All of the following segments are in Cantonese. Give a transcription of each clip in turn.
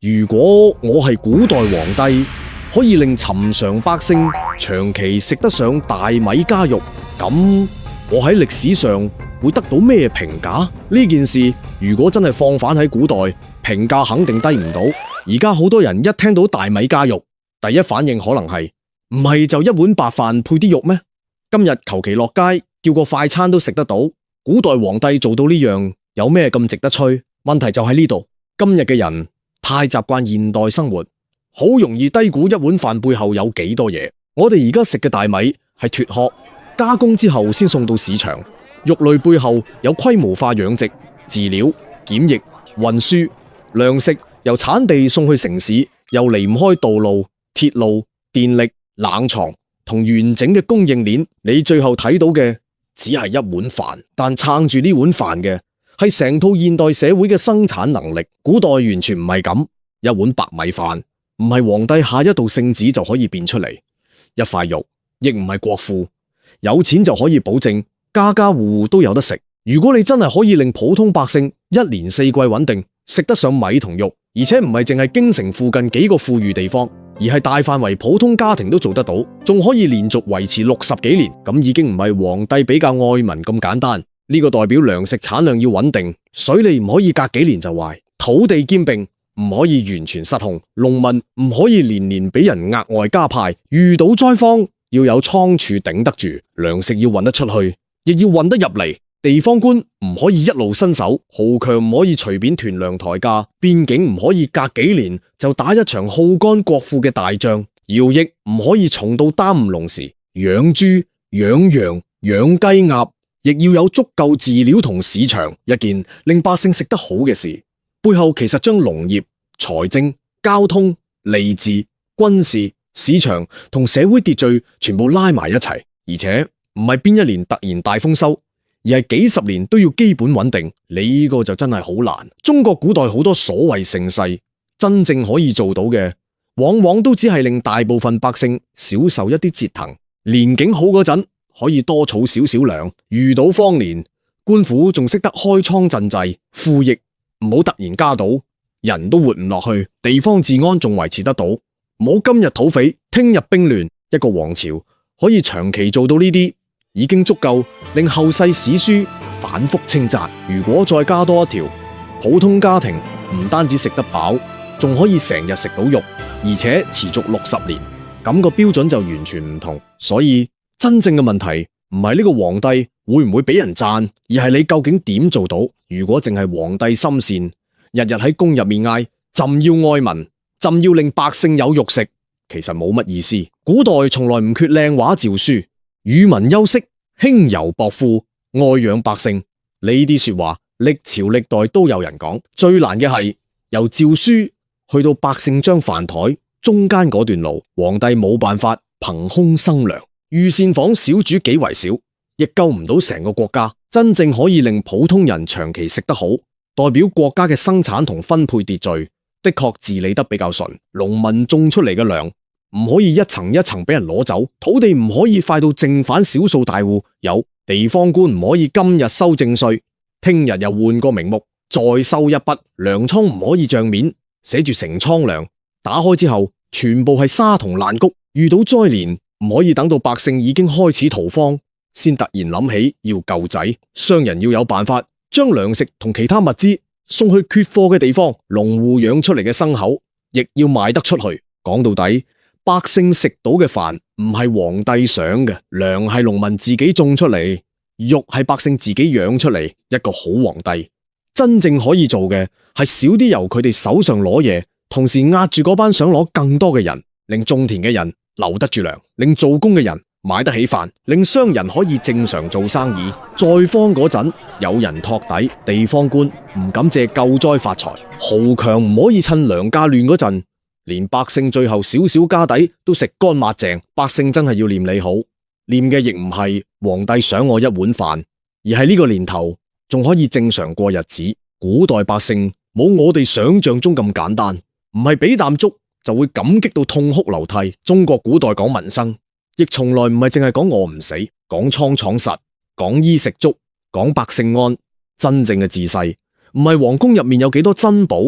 如果我係古代皇帝，可以令尋常百姓長期食得上大米加肉，咁我喺歷史上會得到咩評價？呢件事如果真係放返喺古代，評價肯定低唔到。而家好多人一聽到大米加肉，第一反應可能係唔係就一碗白飯配啲肉咩？今日求其落街叫個快餐都食得到，古代皇帝做到呢樣有咩咁值得吹？問題就喺呢度，今日嘅人太習慣現代生活，好容易低估一碗飯背後有幾多嘢。我哋而家食嘅大米係脫殼加工之後先送到市場，肉類背後有規模化養殖、飼料、檢疫、運輸，糧食由產地送去城市，又離唔開道路、鐵路、電力、冷藏同完整嘅供應鏈。你最後睇到嘅只係一碗飯，但撐住呢碗飯嘅係成套現代社會嘅生產能力。古代完全唔係咁，一碗白米飯唔係皇帝下一道聖旨就可以變出嚟，一塊肉亦唔係國庫，有錢就可以保證家家戶戶都有得食。如果你真係可以令普通百姓一年四季穩定食得上米同肉，而且唔係淨係京城附近幾個富裕地方，而係大範圍普通家庭都做得到，仲可以連續維持60幾年，咁已經唔係皇帝比較愛民咁簡單。呢個代表糧食產量要穩定，水利唔可以隔幾年就壞，土地兼併唔可以完全失控，農民唔可以年年俾人額外加派，遇到災荒要有倉儲頂得住，糧食要運得出去，亦要運得入嚟。地方官唔可以一路伸手，豪強唔可以隨便囤糧抬價，邊境唔可以隔幾年就打一場耗乾國庫嘅大仗，徭役唔可以重到耽誤農時，養豬、養羊、養雞鴨，亦要有足夠飼料同市場。一件令百姓食得好嘅事，背後其實將農業、財政、交通、吏治、軍事、市場同社會秩序全部拉埋一齊，而且唔係邊一年突然大豐收，而係幾十年都要基本穩定。呢個就真係好難。中國古代好多所謂盛世，真正可以做到嘅，往往都只係令大部分百姓少受一啲折騰，年景好嗰陣可以多儲少少糧，遇到荒年，官府仲識得開倉賑濟，賦役唔好突然加到，人都活唔落去，地方治安仲維持得到。唔好今日土匪，聽日兵亂，一個王朝可以長期做到呢啲，已經足夠令後世史書反覆稱讚。如果再加多一條，普通家庭唔單止食得飽，仲可以成日食到肉，而且持續60年，咁個標準就完全唔同。所以真正嘅問題唔係呢個皇帝會唔會俾人讚，而係你究竟點做到。如果淨係皇帝心善，日日喺宮入面嗌朕要愛民，朕要令百姓有肉食，其實冇乜意思。古代從來唔缺靚話詔書，與民休息，輕宥薄賦，愛養百姓。呢啲說話歷朝歷代都有人講。最難嘅係由詔書去到百姓將飯台，中間嗰段路，皇帝冇辦法憑空生糧。御膳房小煮幾為少，亦救唔到成個國家。真正可以令普通人長期食得好，代表國家嘅生產同分配秩序的確治理得比較順。農民種出嚟嘅糧唔可以一層一層俾人攞走，土地唔可以快到剩返少數大戶有，地方官唔可以今日收正稅，聽日又換個名目再收一筆。糧倉唔可以賬面寫住成倉糧，打開之後全部係沙同爛谷。遇到災年唔可以等到百姓已經開始逃荒先突然諗起要救濟。商人要有辦法將糧食同其他物資送去缺貨嘅地方，農戶養出嚟嘅牲口亦要賣得出去。講到底，百姓食到嘅飯唔係皇帝想嘅，糧係農民自己種出嚟，肉係百姓自己養出嚟。一個好皇帝真正可以做嘅係少啲由佢哋手上攞嘢，同時壓住嗰班想攞更多嘅人，令種田嘅人留得住糧，令做工嘅人買得起飯，令商人可以正常做生意。災荒嗰陣有人托底，地方官唔敢借救災發財，豪強唔可以趁糧價亂嗰陣連百姓最後少少家底都食乾抹淨。百姓真係要念你好，念嘅亦唔係皇帝賞我一碗飯，而係呢個年頭仲可以正常過日子。古代百姓冇我哋想象中咁簡單，唔係俾啖粥就會感激到痛哭流涕。中國古代講民生，亦從來唔係淨係講餓唔死，講倉廠實，講衣食足，講百姓安。真正嘅治世唔係皇宮入面有幾多珍寶，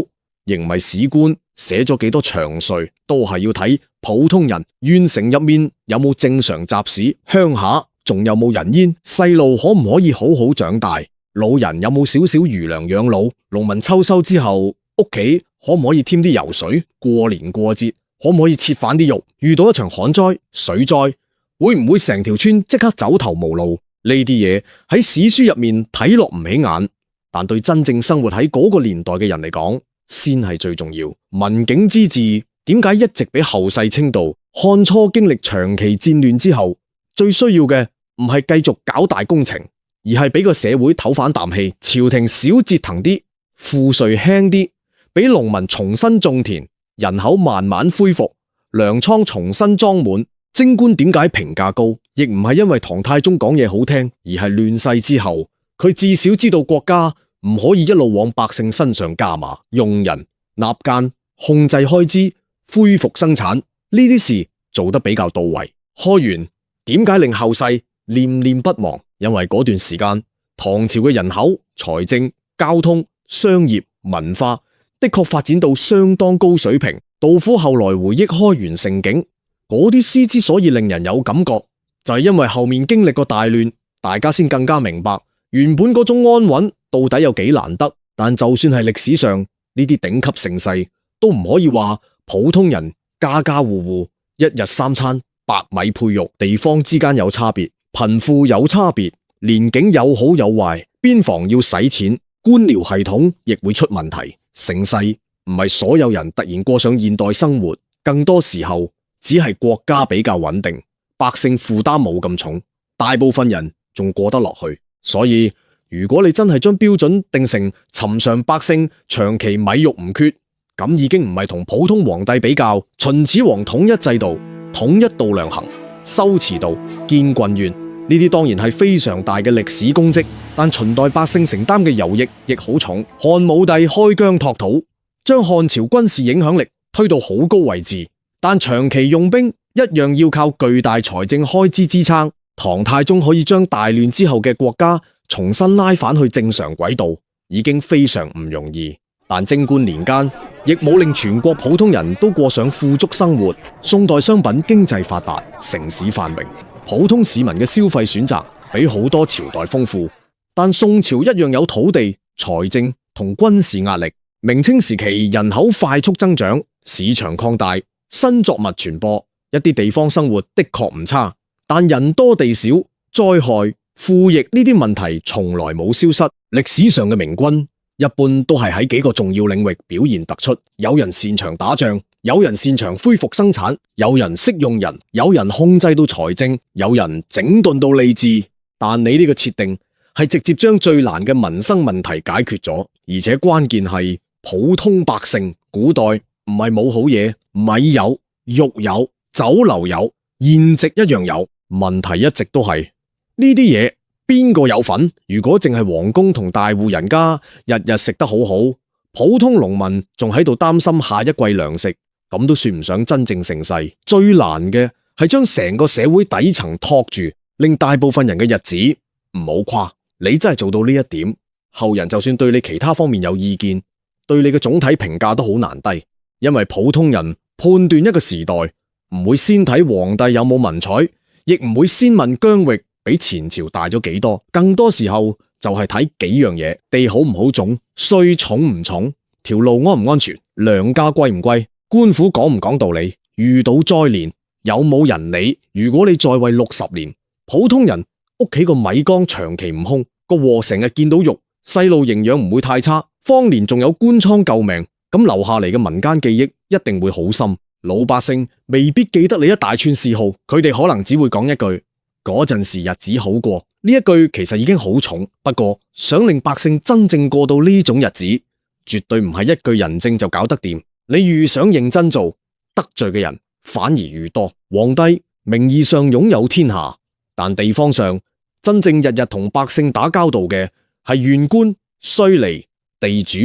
亦唔係史官寫咗幾多祥瑞，都係要睇普通人縣城入面有冇正常集市，鄉下仲有冇人煙，細路可唔可以好好長大，老人有冇少少餘糧養老，農民秋收之後屋企可唔可以添啲油水，過年過節可唔可以切返啲肉，遇到一場旱災水災會唔會成條村即刻走投無路？呢啲嘢喺史書入面睇落唔起眼，但對真正生活喺嗰個年代嘅人嚟講，先係最重要。文景之治點解一直俾後世稱道？漢初經歷長期戰亂之後，最需要嘅唔係繼續搞大工程，而係俾個社會唞返啖氣，朝廷少折騰啲，賦稅輕啲，俾農民重新種田，人口慢慢恢復，糧倉重新裝滿。貞觀點解評價高？亦唔係因為唐太宗講嘢好聽，而係亂世之後，佢至少知道國家唔可以一路往百姓身上加碼，用人、納諫、控制開支、恢復生產呢啲事做得比較到位。開源點解令後世念念不忘？因為嗰段時間唐朝嘅人口、財政、交通、商業、文化的確發展到相當高水平。杜甫後來回憶開元盛景，嗰啲詩之所以令人有感覺，就係因為後面經歷過大亂，大家先更加明白原本嗰種安穩到底有幾難得。但就算係歷史上呢啲頂級盛世，都唔可以話普通人家家戶戶一日三餐白米配肉。地方之間有差別，貧富有差別，年景有好有壞，邊防要使錢，官僚系統亦會出問題。盛世唔係所有人突然過上現代生活，更多時候只係國家比較穩定，百姓負擔冇咁重，大部分人仲過得落去。所以如果你真係將標準定成尋常百姓長期米肉唔缺，咁已經唔係同普通皇帝比較。秦始皇統一制度、統一度量衡、修馳道、建郡縣，呢啲當然係非常大嘅歷史功績，但秦代百姓承擔嘅徭役亦好重。漢武帝開疆拓土，將漢朝軍事影響力推到好高位置，但長期用兵一樣要靠巨大財政開支支撐。唐太宗可以將大亂之後嘅國家重新拉返去正常軌道，已經非常唔容易。但貞觀年間亦冇令全國普通人都過上富足生活。宋代商品經濟發達，城市繁榮，普通市民嘅消費選擇比好多朝代豐富，但宋朝一樣有土地、財政同軍事壓力。明清時期人口快速增長，市場擴大，新作物傳播，一啲地方生活的確唔差，但人多地少，災害、賦役呢啲問題從來冇消失。歷史上嘅明君一般都係喺幾個重要領域表現突出，有人擅長打仗，有人擅長恢復生產，有人識用人，有人控制到財政，有人整頓到吏治。但你呢個設定係直接將最難嘅民生問題解決咗，而且關鍵係普通百姓。古代唔係冇好嘢，米有、肉有、酒樓有，筵席一樣有。問題一直都係呢啲嘢邊個有份？如果淨係皇宮同大戶人家日日食得好好，普通農民仲喺度擔心下一季糧食，咁都算唔上真正盛世。最難嘅係將成個社會底層托住，令大部分人嘅日子唔好誇。你真係做到呢一點，後人就算對你其他方面有意見，對你嘅總體評價都好難低。因為普通人判斷一個時代唔會先睇皇帝有冇文采，亦唔會先問疆域比前朝大咗幾多，更多時候就係睇幾樣嘢：地好唔好種，稅重唔重，條路安唔安全，糧價貴唔貴，官府講唔講道理，遇到災年有冇人理。如果你在位60年，普通人屋企個米缸長期唔空，個鑊成日見到肉，細路營養唔會太差，荒年仲有官倉救命，咁留下嚟嘅民間記憶一定會好深。老百姓未必記得你一大串嗜好，佢哋可能只會講一句：嗰陣時日子好過。呢一句其實已經好重，不過想令百姓真正過到呢種日子，絕對唔係一句人證就搞得掂。你愈想認真做，得罪嘅人反而愈多。皇帝名義上擁有天下，但地方上真正日日同百姓打交道嘅係縣官、稅吏、地主、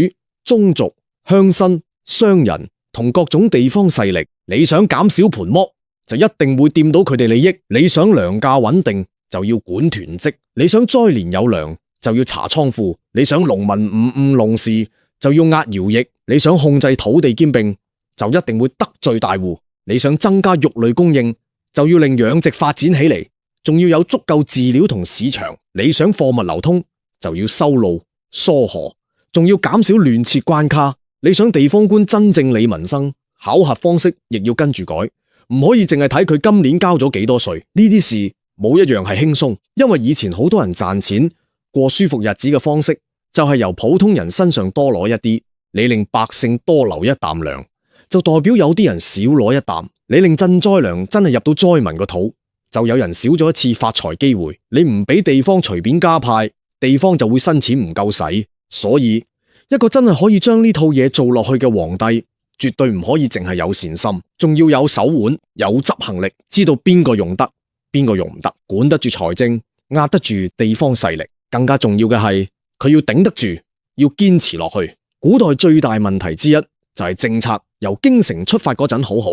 宗族、鄉紳、商人同各種地方勢力。你想減少盤剝，就一定會掂到佢哋利益；你想糧價穩定，就要管囤積；你想災年有糧，就要查倉庫；你想農民唔誤農事，就要壓徭役；你想控制土地兼併，就一定會得罪大戶。你想增加肉類供應，就要令養殖發展起嚟，仲要有足夠飼料同市場。你想貨物流通，就要修路、疏河，仲要減少亂設關卡。你想地方官真正理民生，考核方式亦要跟住改，唔可以淨係睇佢今年交咗幾多稅。呢啲事冇一樣係輕鬆，因為以前好多人賺錢過舒服日子嘅方式，就係由普通人身上多攞一啲。你令百姓多留一啖糧，就代表有啲人少攞一啖。你令賑災糧真係入到災民個肚，就有人少咗一次發財機會。你唔俾地方隨便加派，地方就會新錢唔夠使。所以一個真係可以將呢套嘢做落去嘅皇帝，絕對唔可以淨係有善心，仲要有手腕、有執行力，知道邊個用得，邊個用唔得，管得住財政，壓得住地方勢力。更加重要嘅係，佢要頂得住，要堅持落去。古代最大問題之一就係政策由京城出發嗰陣好好，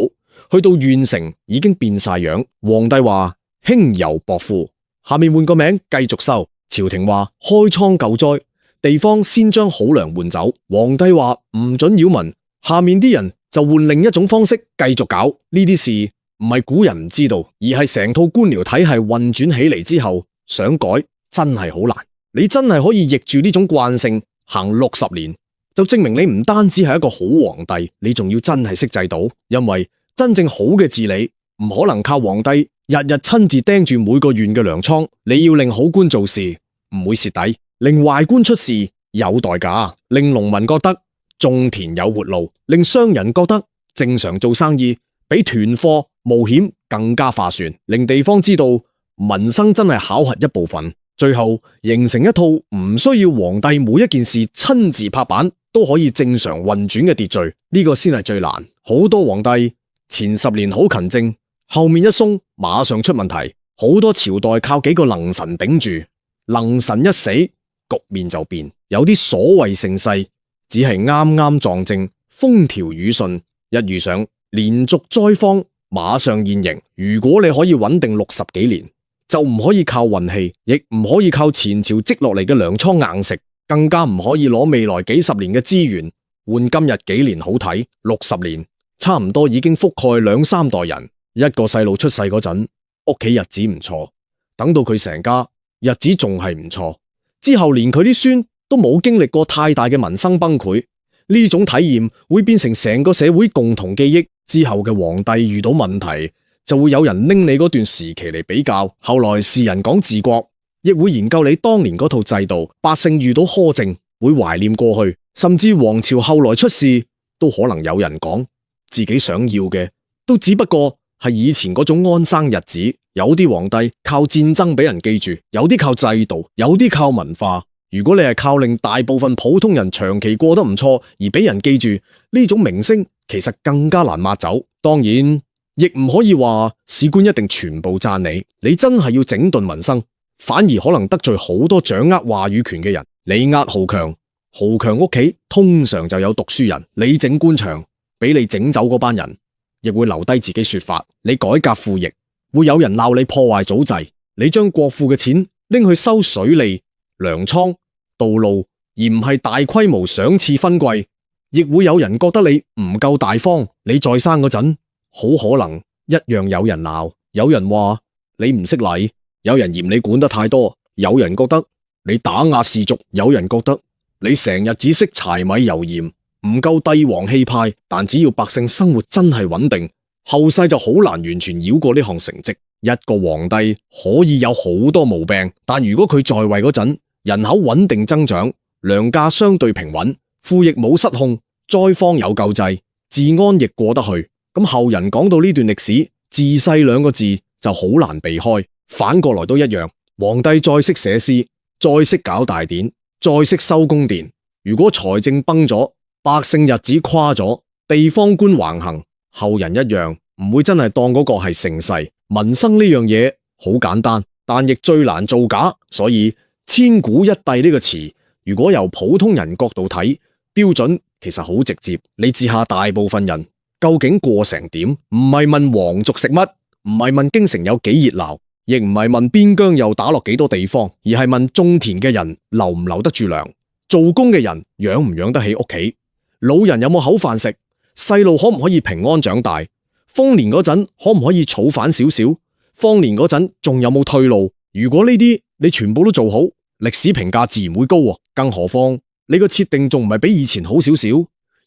去到縣城已經變晒樣。皇帝話輕宥薄賦，下面換個名繼續收。朝廷話開倉救災，地方先將好糧換走。皇帝話唔准擾民，下面啲人就換另一種方式繼續搞。呢啲事唔係古人唔知道，而係成套官僚體系運轉起嚟之後，想改真係好難。你真係可以逆住呢種慣性行60年，就證明你唔單止係一個好皇帝，你仲要真係識制度。因為真正好嘅治理唔可能靠皇帝日日親自盯住每個縣嘅糧倉。你要令好官做事唔會蝕底，令壞官出事有代價，令農民覺得種田有活路，令商人覺得正常做生意比囤貨冒險更加划算，令地方知道民生真係考核一部分。最後形成一套唔需要皇帝每一件事親自拍板都可以正常運轉嘅秩序，呢個先係最難。好多皇帝前10年好勤政，後面一鬆馬上出問題。好多朝代靠幾個能臣頂住，能臣一死，局面就變。有啲所謂盛世只係啱啱撞正，風調雨順，一遇上連續災荒，馬上現形。如果你可以穩定60幾年，就唔可以靠運氣，亦唔可以靠前朝積落嚟嘅糧倉硬食，更加唔可以攞未來幾十年嘅資源換今日幾年好睇。60年差唔多已經覆蓋2、3代人。一個細路出世嗰陣，屋企日子唔錯，等到佢成家，日子仲係唔錯，之後連佢啲孫都冇經歷過太大嘅民生崩潰，呢種體驗會變成成個社會共同記憶。之後嘅皇帝遇到問題，就會有人拎你嗰段時期嚟比較。後來士人講治國，亦會研究你當年嗰套制度。百姓遇到苛政，會懷念過去，甚至皇朝後來出事，都可能有人講自己想要嘅，都只不過係以前嗰種安生日子。有啲皇帝靠戰爭俾人記住，有啲靠制度，有啲靠文化。如果你係靠令大部分普通人長期過得唔錯而俾人記住，呢種名聲其實更加難抹走。當然亦唔可以話史官一定全部讚你，你真係要整頓民生，反而可能得罪好多掌握話語權嘅人。你呃豪強，豪強屋企通常就有讀書人。你整官場，俾你整走嗰班人，亦會留低自己說法。你改革賦役，會有人鬧你破壞祖制。你將國庫嘅錢拎去收水利、糧倉、道路，而唔係大規模賞賜分貴，亦會有人覺得你唔夠大方。你在生嗰陣，好可能一樣有人鬧，有人話你唔識禮，有人嫌你管得太多，有人覺得你打壓士族，有人覺得你成日只識柴米油鹽，唔夠帝王氣派。但只要百姓生活真係穩定，後世就好難完全繞過呢項成績。一個皇帝可以有好多毛病，但如果佢在位嗰陣，人口穩定增長，糧價相對平穩，賦役冇失控，災荒有救濟，治安亦過得去，咁後人講到呢段歷史，治世2個字就好難避開。反過來都一樣，皇帝再識寫詩，再識搞大典，再識收宮殿，如果財政崩咗，百姓日子垮咗，地方官橫行，後人一樣唔會真係當嗰個係盛世。民生呢樣嘢好簡單，但亦最難造假，所以千古一帝呢個詞，如果由普通人角度睇，標準其實好直接。你治下大部分人究竟過成點？唔係問皇族食乜，唔係問京城有幾熱鬧，亦唔係問邊疆又打落幾多地方，而係問種田嘅人留唔留得住糧，做工嘅人養唔養得起屋企，老人有冇口飯食，細路可唔可以平安長大？豐年嗰陣可唔可以儲返少少？荒年嗰陣仲有冇退路？如果呢啲你全部都做好，歷史評價自然會高喎。更何況你個設定仲唔係比以前好少少，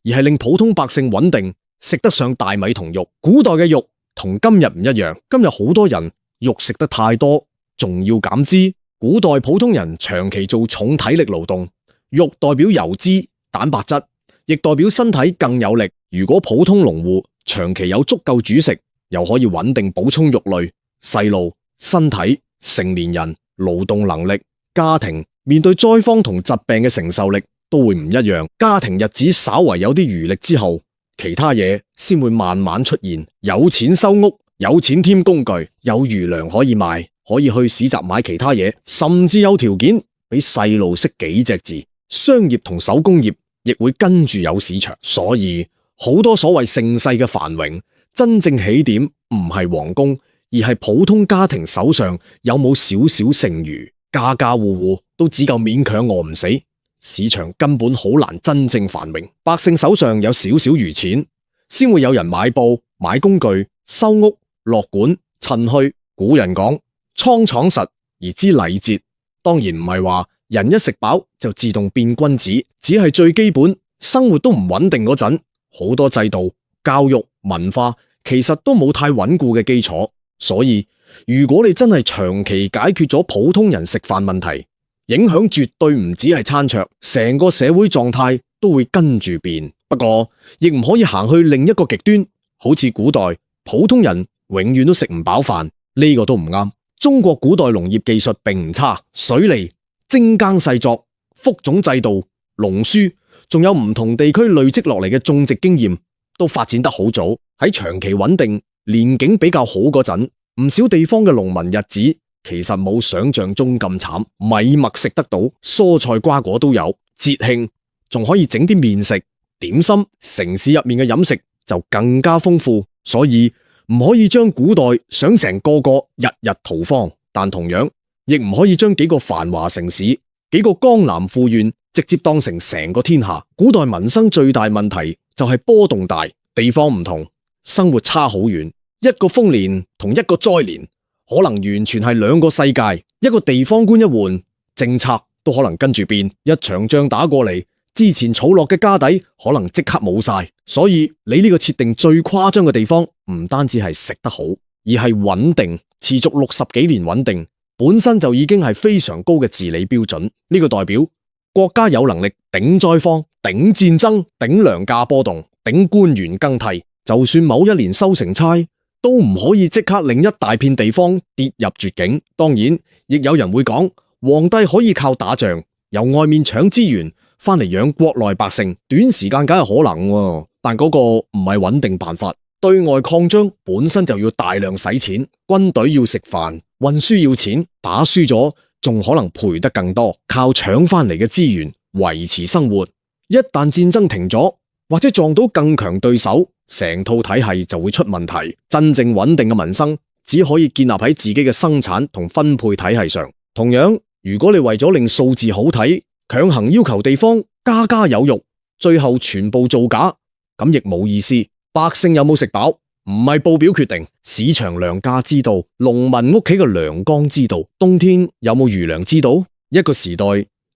而係令普通百姓穩定，食得上大米同肉。古代嘅肉同今日唔一樣，今日好多人肉食得太多，仲要減脂。古代普通人長期做重體力勞動，肉代表油脂、蛋白質，亦代表身體更有力。如果普通農戶長期有足夠主食，又可以穩定補充肉類，細路、身體、成年人、勞動能力、家庭面對災荒同疾病嘅承受力都會唔一樣。家庭日子稍為有啲餘力之後，其他嘢先會慢慢出現。有錢收屋，有錢添工具，有餘糧可以賣，可以去市集買其他嘢，甚至有條件俾細路識幾隻字。商業同手工業亦會跟住有市場。所以好多所謂盛世嘅繁榮，真正起點唔係皇宮，而係普通家庭手上有冇少少剩餘。家家戶戶都只夠勉強餓唔死，市場根本好難真正繁榮。百姓手上有少少餘錢，先會有人買布、買工具、修屋、落管、趁墟。古人講倉廠實而知禮節，當然唔係話人一食飽就自動變君子，只係最基本生活都唔穩定嗰陣，好多制度、教育、文化其實都冇太穩固嘅基礎。所以如果你真係長期解決咗普通人食飯問題，影響絕對唔止係餐桌，成個社會狀態都會跟住變。不過亦唔可以行去另一個極端，好似古代普通人永遠都食唔飽飯，呢個都唔啱。中國古代農業技術並唔差，水利、精耕細作、福種制度、農書，仲有唔同地區累積落嚟嘅種植經驗，都發展得好早。喺長期穩定、年景比較好嗰陣，唔少地方嘅農民日子其實冇想象中咁慘，米麥食得到，蔬菜瓜果都有，節慶仲可以整啲麵食、點心。城市入面嘅飲食就更加豐富，所以唔可以將古代想成個個日日逃荒，但同樣亦唔可以將幾個繁華城市、幾個江南富縣直接當成成個天下。古代民生最大問題就係波動大，地方唔同，生活差好遠。一個豐年同一個災年可能完全係兩個世界，一個地方官一換，政策都可能跟住變。一場仗打過嚟，之前儲落嘅家底可能即刻冇晒。所以你呢個設定最誇張嘅地方，唔單止係食得好，而係穩定，持續60幾年穩定，本身就已經係非常高嘅治理標準。呢個代表國家有能力頂災荒、頂戰爭、頂糧價波動、頂官員更替。就算某一年收成差，都唔可以即刻令一大片地方跌入絕境。當然，亦有人會講，皇帝可以靠打仗，由外面搶資源翻嚟養國內百姓，短時間梗係可能喎，但嗰個唔係穩定辦法。對外擴張本身就要大量使錢，軍隊要食飯，運輸要錢，打輸咗仲可能賠得更多，靠搶翻嚟嘅資源維持生活。一旦戰爭停咗，或者撞到更強對手，成套體系就會出問題。真正穩定嘅民生只可以建立喺自己嘅生產同分配體系上。同樣，如果你為咗令數字好睇，強行要求地方家家有肉，最後全部造假，咁亦冇意思。百姓有冇食飽，唔係報表決定，市場糧價知道，農民屋企嘅糧缸知道，冬天有冇餘糧知道。一個時代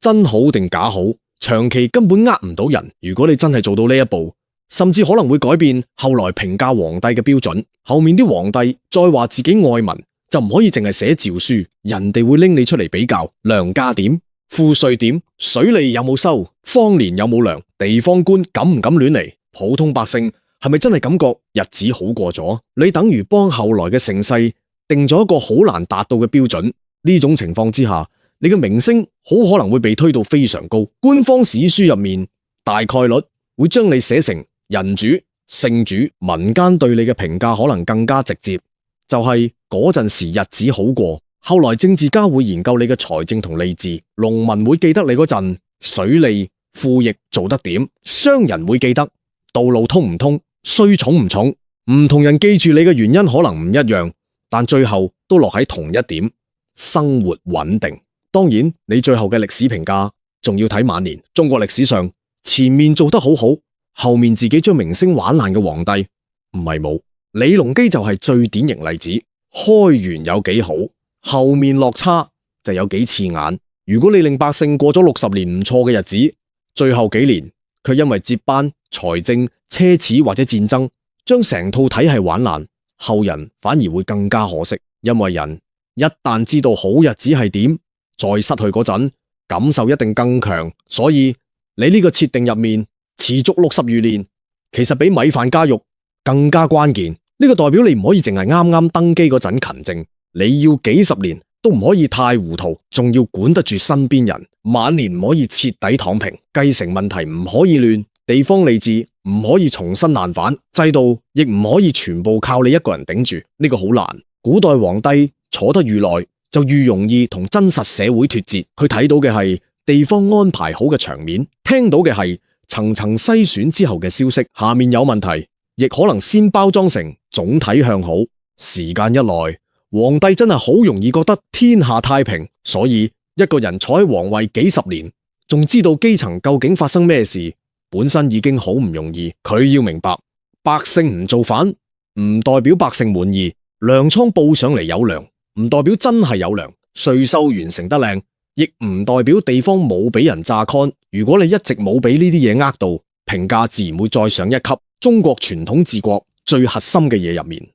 真好定假好，長期根本呃唔到人。如果你真係做到呢一步，甚至可能會改變後來評價皇帝嘅標準。後面啲皇帝再話自己愛民，就唔可以淨係寫詔書，人哋會拎你出嚟比較，糧價點，賦稅點，水利有冇收，荒年有冇糧，地方官敢唔敢亂嚟，普通百姓係咪真係感覺日子好過咗？你等於幫後來嘅盛世定咗一個好難達到嘅標準。呢種情況之下，你嘅名聲好可能會被推到非常高。官方史書入面大概率會將你寫成人主、聖主，民間對你嘅評價可能更加直接，就係嗰陣時日子好過。後來政治家會研究你嘅財政同吏治，農民會記得你嗰陣水利賦役做得點，商人會記得道路通唔通，稅重唔重。唔同人記住你嘅原因可能唔一樣，但最後都落喺同一點：生活穩定。當然，你最後嘅歷史評價仲要睇晚年。中國歷史上前面做得好好，後面自己將明星玩爛嘅皇帝？唔係冇，李隆基就係最典型例子。開源有幾好，後面落差就有幾刺眼。如果你令百姓過咗60年唔錯嘅日子，最後幾年卻因為接班、財政、奢侈或者戰爭，將成套體系玩爛，後人反而會更加可惜。因為人一旦知道好日子係點，再失去嗰陣，感受一定更強。所以你呢個設定入面持續60餘年，其實比米飯加肉更加關鍵。呢個代表你唔可以淨係啱啱登基嗰陣勤政，你要幾十年都唔可以太糊塗，仲要管得住身邊人。晚年唔可以徹底躺平，繼承問題唔可以亂，地方吏治唔可以重新難反，制度亦唔可以全部靠你一個人頂住。呢個好難。古代皇帝坐得越耐，就越容易同真實社會脫節。佢睇到嘅係地方安排好嘅場面，聽到嘅係層層篩選之後嘅消息，下面有問題，亦可能先包裝成總體向好。時間一耐，皇帝真係好容易覺得天下太平，所以一個人坐喺皇位幾十年，仲知道基層究竟發生咩事，本身已經好唔容易。佢要明白，百姓唔造反，唔代表百姓滿意。糧倉報上嚟有糧，唔代表真係有糧。稅收完成得靚，亦唔代表地方冇俾人榨乾。如果你一直冇俾呢啲嘢呃到，評價自然會再上一級。中國傳統治國最核心嘅嘢入面，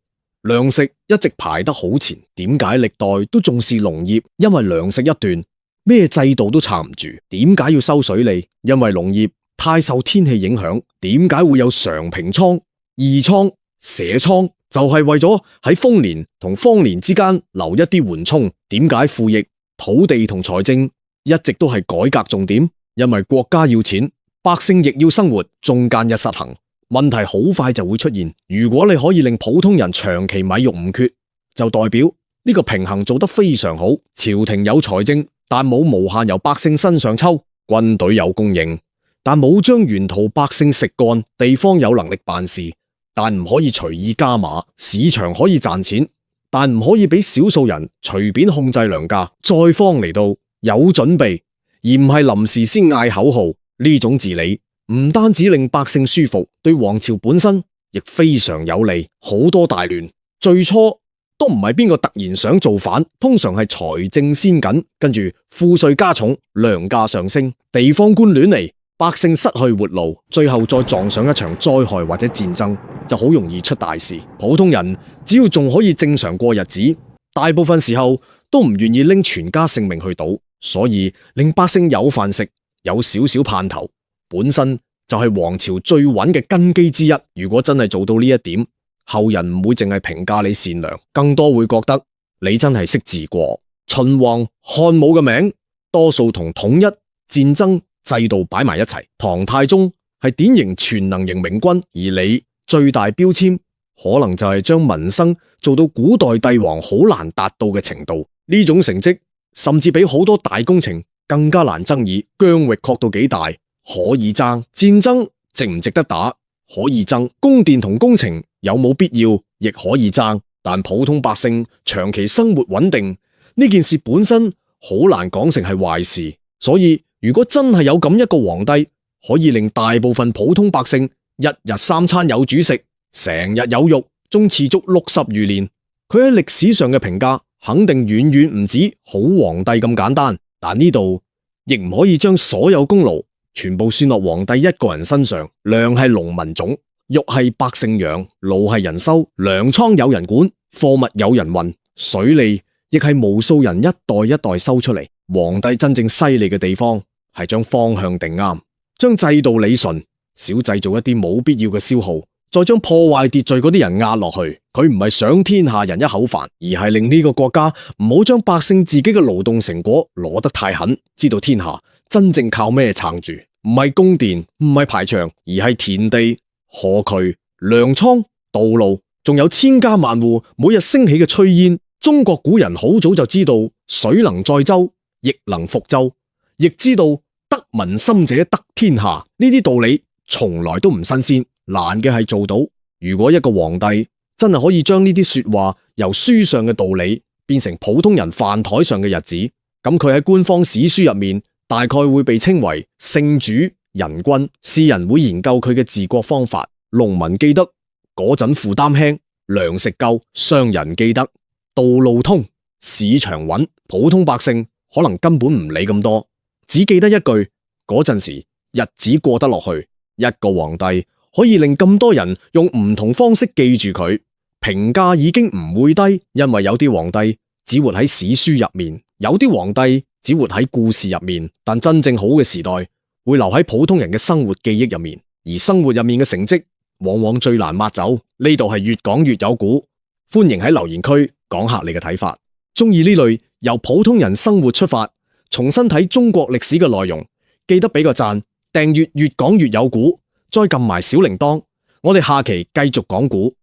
糧食一直排得好前。點解歷代都重視農業？因為糧食一斷，咩制度都撐唔住。點解要收水利？因為農業太受天氣影響。點解會有常平倉、義倉、社倉？就係為咗喺豐年同荒年之間留一啲緩衝。點解賦役、土地同財政一直都係改革重點？因為國家要錢，百姓亦要生活，中間一失衡，問題好快就會出現。如果你可以令普通人長期米肉唔缺，就代表呢個平衡做得非常好。朝廷有財政，但冇無限由百姓身上抽；軍隊有供應，但冇將沿途百姓食乾；地方有能力辦事，但唔可以隨意加碼。市場可以賺錢，但唔可以俾少數人隨便控制糧價。災荒嚟到有準備，而唔係臨時先嗌口號。呢種治理唔單止令百姓舒服，對王朝本身亦非常有利。好多大亂最初都唔係邊個突然想造反，通常係財政先緊，跟住賦稅加重，糧價上升，地方官亂嚟，百姓失去活路，最後再撞上一場災害或者戰爭，就好容易出大事。普通人只要仲可以正常過日子，大部分時候都唔願意拎全家性命去賭，所以令百姓有飯食，有少少盼頭，本身就係王朝最穩嘅根基之一。如果真係做到呢一點，後人唔會淨係評價你善良，更多會覺得你真係識治國。秦王、漢武嘅名多數同統一、戰爭、制度擺埋一齊。唐太宗係典型全能型明君，而你最大標籤可能就係將民生做到古代帝王好難達到嘅程度。呢種成績甚至比好多大工程更加難爭議。疆域擴到幾大可以爭，戰爭值唔值得打可以爭，宮殿同工程有冇必要亦可以爭。但普通百姓長期生活穩定呢件事本身好難講成係壞事。所以如果真係有咁一個皇帝，可以令大部分普通百姓一日三餐有煮食，成日有肉，仲持續60餘年，佢喺歷史上嘅評價肯定遠遠唔止好皇帝咁簡單。但呢度亦唔可以將所有功勞全部算落皇帝一個人身上。糧係農民種，肉係百姓養，路係人修，糧倉有人管，貨物有人運，水利亦係無數人一代一代收出嚟。皇帝真正犀利嘅地方係將方向定啱，將制度理順，少製造一啲冇必要嘅消耗，再將破壞秩序嗰啲人壓落去。佢唔係想天下人一口飯，而係令呢個國家唔好將百姓自己嘅勞動成果攞得太狠。知道天下真正靠咩撐住，唔係宮殿，唔係排場，而係田地、河渠、糧倉、道路，仲有千家萬戶每日升起嘅炊煙。中國古人好早就知道水能載舟，亦能覆舟，亦知道得民心者得天下。呢啲道理從來都唔新鮮，難嘅係做到。如果一個皇帝真係可以將呢啲說話由書上嘅道理變成普通人飯台上嘅日子，咁佢喺官方史書入面大概會被稱為聖主、人均士人會研究佢嘅治國方法，農民記得嗰陣負擔輕，糧食夠；商人記得道路通，市場穩；普通百姓可能根本唔理咁多，只記得一句嗰陣時日子過得落去。一個皇帝可以令咁多人用唔同方式記住佢，評價已經唔會低，因為有啲皇帝只活喺史書入面，有啲皇帝只活喺故事入面，但真正好嘅時代會留喺普通人嘅生活記憶入面，而生活入面嘅成績往往最難抹走。呢度係越講越有古，歡迎喺留言區講下你嘅睇法。中意呢類由普通人生活出發，重新睇中國歷史嘅內容，記得俾個讚，訂閱越講越有古，再撳埋小鈴鐺。我哋下期繼續講古。